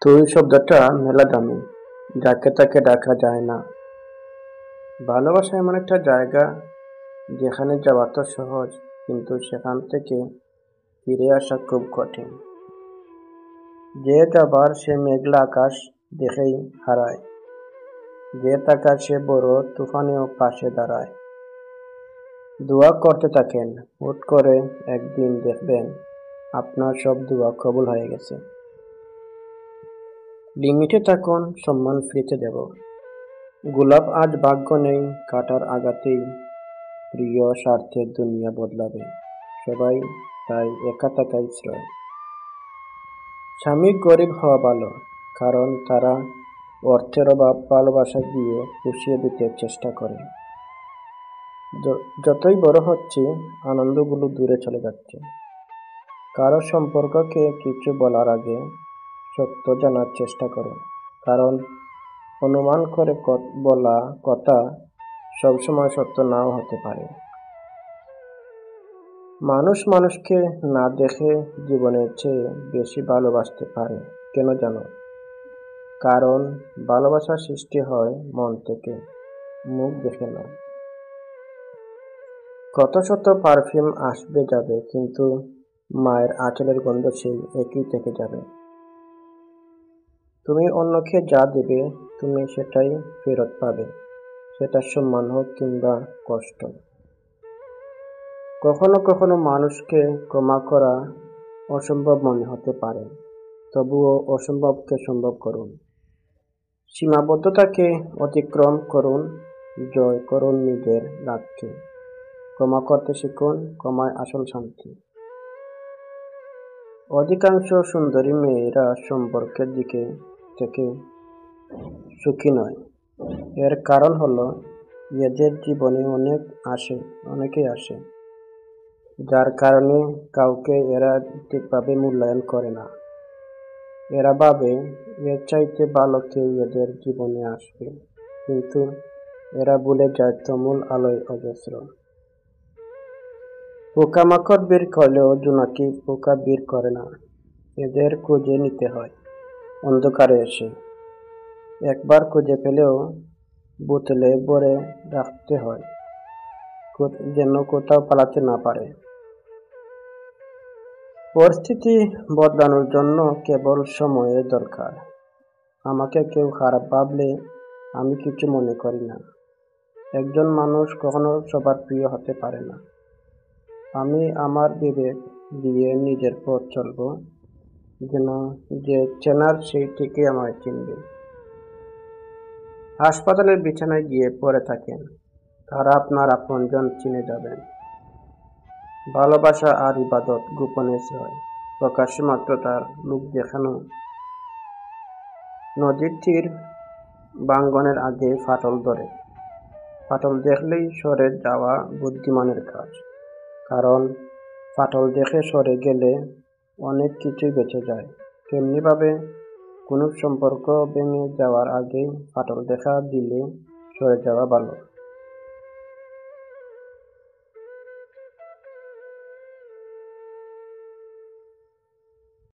তুই শব্দটা মেলা দামি, যাকে তাকে ডাকা যায় না। ভালোবাসা এমন একটা জায়গা যেখানে যাওয়া তো সহজ, কিন্তু সেখান থেকে ফিরে আসা খুব কঠিন। যে যাবার সে মেঘলা আকাশ দেখেই হারায়, যে তাকায় সে বড় তুফানেও পাশে দাঁড়ায়। দোয়া করতে থাকেন, হুট করে একদিন দেখবেন আপনার সব দোয়া কবুল হয়ে গেছে। লিমিটে থাকুন, সম্মান ফ্রিতে দেব। গোলাপ আজ ভাগ্য নেই, কাটার আঘাতেই প্রিয় স্বার্থের দুনিয়া বদলাবে। সবাই তাই একা থাকাই শ্রেয়। স্বামী গরিব হওয়া ভালো, কারণ তারা অর্থের অভাব ভালোবাসা দিয়ে পুষিয়ে দিতে চেষ্টা করে। যতই বড় হচ্ছে, আনন্দগুলো দূরে চলে যাচ্ছে। কারো সম্পর্ককে কিছু বলার আগে সত্য জানার চেষ্টা করুন, কারণ অনুমান করে বলা কথা সবসময় সত্য নাও হতে পারে। মানুষ মানুষকে না দেখে জীবনের চেয়ে বেশি ভালোবাসতে পারে, কেন জানো? কারণ ভালোবাসা সৃষ্টি হয় মন থেকে, মুখ দেখে না। কত শত পারফিউম আসবে যাবে, কিন্তু মায়ের আঁচলের গন্ধ সেই একই থেকে যাবে। তুমি অন্যকে যা দেবে, তুমি সেটাই ফেরত পাবে, সেটা সম্মান হোক কিংবা কষ্ট। কখনো কখনো মানুষকে ক্ষমা করা অসম্ভব মনে হতে পারে, তবুও অসম্ভবকে সম্ভব করুন। সীমাবদ্ধতাকে অতিক্রম করুন, জয় করুন নিজের রাগকে। ক্ষমা করতে শিখুন, ক্ষমায় আসল শান্তি। অধিকাংশ সুন্দরী মেয়েরা সম্পর্কের দিকে থেকে সুখী নয়। এর কারণ হলো এদের জীবনে অনেকেই আসে, যার কারণে কাউকে এরা ঠিকভাবে মূল্যায়ন করে না। এরা ভাবে এর চাইতে ভালো কেউ এদের জীবনে আসবে, কিন্তু এরা ভুলে যায় তুমুল আলোয় অজস্র পোকামাকড় বের করলেও জোনাকি পোকা বের করে না। এদের খুঁজে নিতে হয় অন্ধকারে এসে। একবার খুঁজে পেলেও বোতলে ভরে রাখতে হয়, যেন কোথাও পালাতে না পারে। পরিস্থিতি বদলানোর জন্য কেবল সময়ের দরকার। আমাকে কেউ খারাপ ভাবলে আমি কিছু মনে করি না। একজন মানুষ কখনো সবার প্রিয় হতে পারে না। আমি আমার বিবেক দিয়ে নিজের পথ চলব, যেন যে চেনার সেই ঠিকই আমায় চিনবে। হাসপাতালের বিছানায় গিয়ে পড়ে থাকেন, তারা আপনার আপনজন চিনে যাবেন। ভালোবাসা আর ইবাদত গোপনে হয়, প্রকাশ্যে মাত্র তার লোক দেখানো। নদীর তীর ভাঙ্গনের আগে ফাটল ধরে, ফাটল দেখলেই সরে যাওয়া বুদ্ধিমানের কাজ। কারণ ফাটল দেখে সরে গেলে অনেক কিছুই বেঁচে যায়। তেমনিভাবে কোনো সম্পর্ক ভেঙে যাওয়ার আগেই ফাটল দেখা দিলে সরে যাওয়া ভালো।